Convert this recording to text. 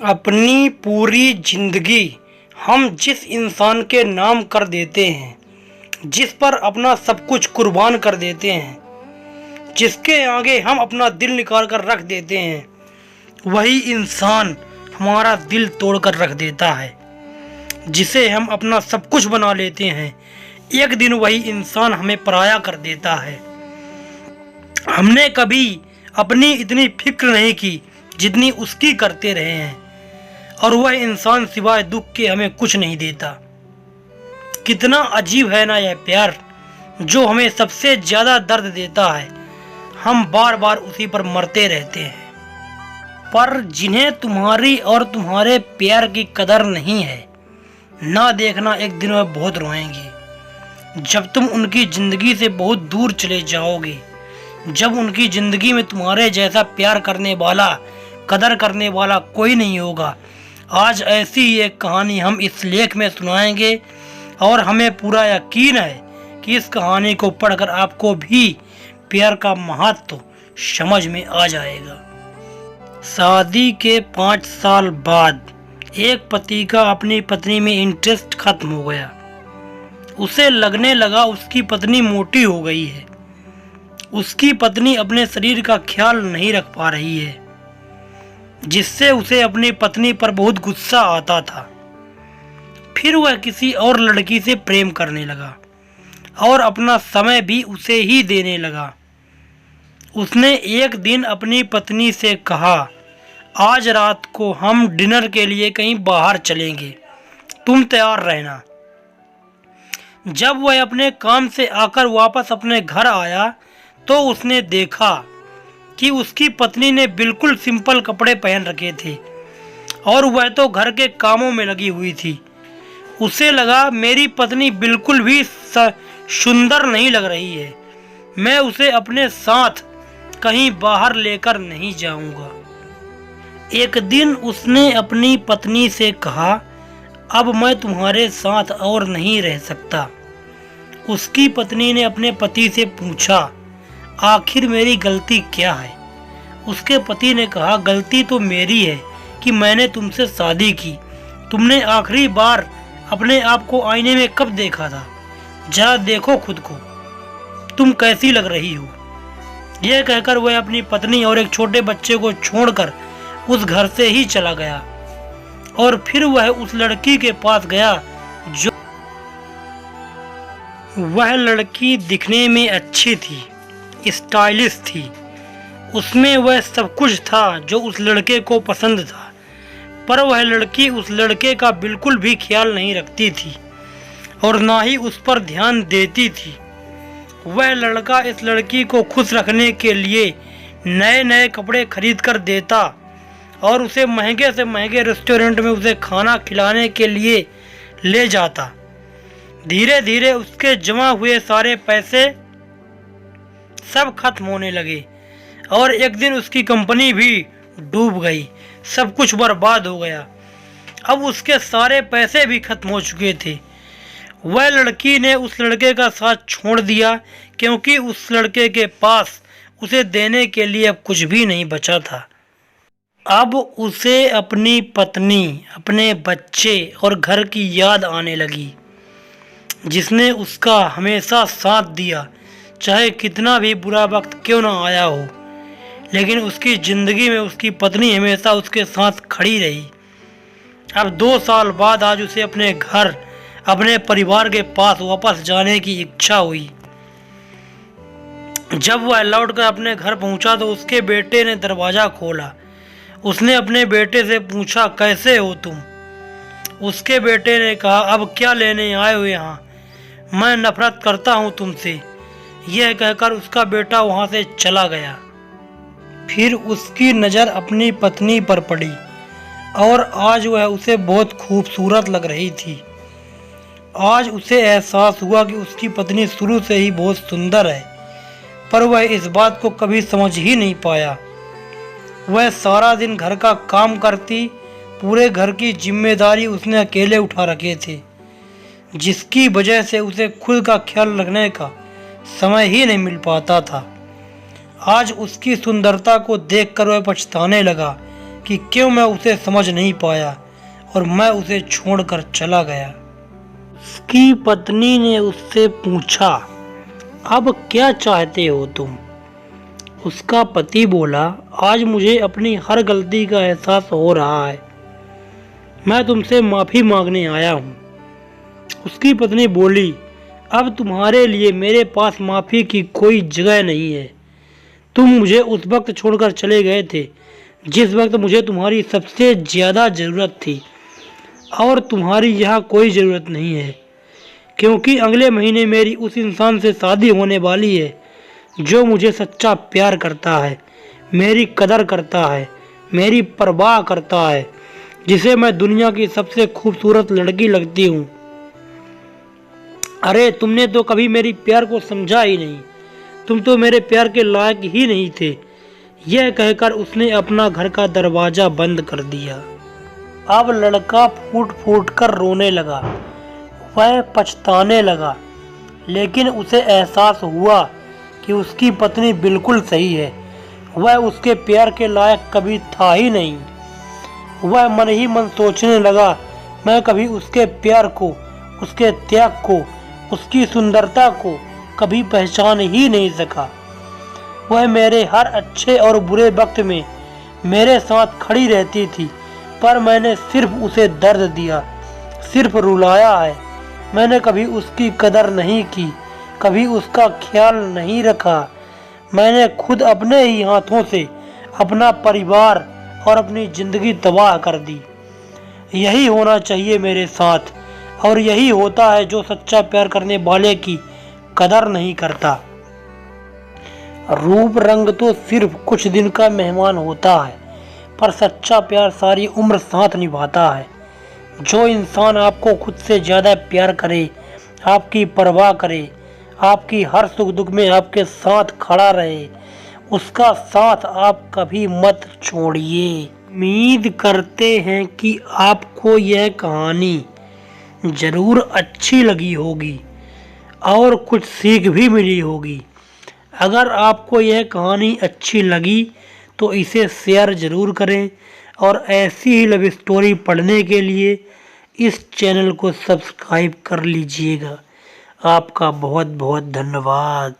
अपनी पूरी जिंदगी हम जिस इंसान के नाम कर देते हैं, जिस पर अपना सब कुछ कुर्बान कर देते हैं, जिसके आगे हम अपना दिल निकाल कर रख देते हैं, वही इंसान हमारा दिल तोड़ कर रख देता है। जिसे हम अपना सब कुछ बना लेते हैं, एक दिन वही इंसान हमें पराया कर देता है। हमने कभी अपनी इतनी फिक्र नहीं की जितनी उसकी करते रहे हैं, और वह इंसान सिवाय दुख के हमें कुछ नहीं देता। कितना अजीब है ना यह प्यार, जो हमें सबसे ज़्यादा दर्द देता है। हम बार बार उसी पर मरते रहते हैं। पर जिन्हें तुम्हारी और तुम्हारे प्यार की कदर नहीं है, ना देखना एक दिन वह बहुत रोएंगे। जब तुम उनकी ज़िंदगी से बहुत दूर चले जाओगे, जब उनकी ज़िंदगी में तुम्हारे जैसा प्यार करने वाला, कदर करने वाला कोई नहीं होगा। आज ऐसी ही एक कहानी हम इस लेख में सुनाएंगे, और हमें पूरा यकीन है कि इस कहानी को पढ़कर आपको भी प्यार का महत्व समझ में आ जाएगा। शादी के 5 साल बाद एक पति का अपनी पत्नी में इंटरेस्ट खत्म हो गया। उसे लगने लगा उसकी पत्नी मोटी हो गई है। उसकी पत्नी अपने शरीर का ख्याल नहीं रख पा रही है, जिससे उसे अपनी पत्नी पर बहुत गुस्सा आता था। फिर वह किसी और लड़की से प्रेम करने लगा और अपना समय भी उसे ही देने लगा। उसने एक दिन अपनी पत्नी से कहा, आज रात को हम डिनर के लिए कहीं बाहर चलेंगे, तुम तैयार रहना। जब वह अपने काम से आकर वापस अपने घर आया तो उसने देखा कि उसकी पत्नी ने बिल्कुल सिंपल कपड़े पहन रखे थे और वह तो घर के कामों में लगी हुई थी। उसे लगा मेरी पत्नी बिल्कुल भी सुंदर नहीं लग रही है, मैं उसे अपने साथ कहीं बाहर लेकर नहीं जाऊंगा। एक दिन उसने अपनी पत्नी से कहा, अब मैं तुम्हारे साथ और नहीं रह सकता। उसकी पत्नी ने अपने पति से पूछा, आखिर मेरी गलती क्या है? उसके पति ने कहा, गलती तो मेरी है कि मैंने तुमसे शादी की। तुमने आखिरी बार अपने आप को आईने में कब देखा था? जरा देखो खुद को, तुम कैसी लग रही हो। यह कहकर वह अपनी पत्नी और एक छोटे बच्चे को छोड़कर उस घर से ही चला गया। और फिर वह उस लड़की के पास गया जो वह लड़की दिखने में अच्छी थी, स्टाइलिश थी। उसमें वह सब कुछ था जो उस लड़के को पसंद था, पर वह लड़की उस लड़के का बिल्कुल भी ख्याल नहीं रखती थी और ना ही उस पर ध्यान देती थी। वह लड़का इस लड़की को खुश रखने के लिए नए नए कपड़े खरीद कर देता और उसे महंगे से महंगे रेस्टोरेंट में उसे खाना खिलाने के लिए ले जाता। धीरे धीरे उसके जमा हुए सारे पैसे सब खत्म होने लगे और एक दिन उसकी कंपनी भी डूब गई, सब कुछ बर्बाद हो गया। अब उसके सारे पैसे भी खत्म हो चुके थे। वह लड़की ने उस लड़के का साथ छोड़ दिया क्योंकि उस लड़के के पास उसे देने के लिए अब कुछ भी नहीं बचा था। अब उसे अपनी पत्नी, अपने बच्चे और घर की याद आने लगी, जिसने उसका हमेशा साथ दिया, चाहे कितना भी बुरा वक्त क्यों ना आया हो। लेकिन उसकी ज़िंदगी में उसकी पत्नी हमेशा उसके साथ खड़ी रही। अब 2 साल बाद आज उसे अपने घर, अपने परिवार के पास वापस जाने की इच्छा हुई। जब वह लौटकर अपने घर पहुंचा तो उसके बेटे ने दरवाज़ा खोला। उसने अपने बेटे से पूछा, कैसे हो तुम? उसके बेटे ने कहा, अब क्या लेने आए हो यहाँ? मैं नफरत करता हूँ तुमसे। यह कहकर उसका बेटा वहाँ से चला गया। फिर उसकी नज़र अपनी पत्नी पर पड़ी और आज वह उसे बहुत खूबसूरत लग रही थी। आज उसे एहसास हुआ कि उसकी पत्नी शुरू से ही बहुत सुंदर है, पर वह इस बात को कभी समझ ही नहीं पाया। वह सारा दिन घर का काम करती, पूरे घर की जिम्मेदारी उसने अकेले उठा रखे थे, जिसकी वजह से उसे खुद का ख्याल रखने का समय ही नहीं मिल पाता था। आज उसकी सुंदरता को देखकर वह पछताने लगा कि क्यों मैं उसे समझ नहीं पाया और मैं उसे छोड़कर चला गया। उसकी पत्नी ने उससे पूछा, अब क्या चाहते हो तुम? उसका पति बोला, आज मुझे अपनी हर गलती का एहसास हो रहा है, मैं तुमसे माफ़ी मांगने आया हूँ। उसकी पत्नी बोली, अब तुम्हारे लिए मेरे पास माफ़ी की कोई जगह नहीं है। तुम मुझे उस वक्त छोड़कर चले गए थे जिस वक्त मुझे तुम्हारी सबसे ज़्यादा ज़रूरत थी, और तुम्हारी यहाँ कोई ज़रूरत नहीं है, क्योंकि अगले महीने मेरी उस इंसान से शादी होने वाली है जो मुझे सच्चा प्यार करता है, मेरी कदर करता है, मेरी परवाह करता है, जिसे मैं दुनिया की सबसे खूबसूरत लड़की लगती हूँ। अरे तुमने तो कभी मेरी प्यार को समझा ही नहीं, तुम तो मेरे प्यार के लायक ही नहीं थे। यह कहकर उसने अपना घर का दरवाज़ा बंद कर दिया। अब लड़का फूट फूट कर रोने लगा। वह पछताने लगा, लेकिन उसे एहसास हुआ कि उसकी पत्नी बिल्कुल सही है। वह उसके प्यार के लायक कभी था ही नहीं। वह मन ही मन सोचने लगा, मैं कभी उसके प्यार को, उसके त्याग को, उसकी सुंदरता को कभी पहचान ही नहीं सका। वह मेरे हर अच्छे और बुरे वक्त में मेरे साथ खड़ी रहती थी, पर मैंने सिर्फ उसे दर्द दिया, सिर्फ रुलाया है। मैंने कभी उसकी कदर नहीं की, कभी उसका ख्याल नहीं रखा। मैंने खुद अपने ही हाथों से अपना परिवार और अपनी ज़िंदगी तबाह कर दी। यही होना चाहिए मेरे साथ, और यही होता है जो सच्चा प्यार करने वाले की कदर नहीं करता। रूप रंग तो सिर्फ कुछ दिन का मेहमान होता है, पर सच्चा प्यार सारी उम्र साथ निभाता है। जो इंसान आपको खुद से ज़्यादा प्यार करे, आपकी परवाह करे, आपकी हर सुख दुख में आपके साथ खड़ा रहे, उसका साथ आप कभी मत छोड़िए। उम्मीद करते हैं कि आपको यह कहानी ज़रूर अच्छी लगी होगी और कुछ सीख भी मिली होगी। अगर आपको यह कहानी अच्छी लगी तो इसे शेयर ज़रूर करें, और ऐसी ही लव स्टोरी पढ़ने के लिए इस चैनल को सब्सक्राइब कर लीजिएगा। आपका बहुत बहुत धन्यवाद।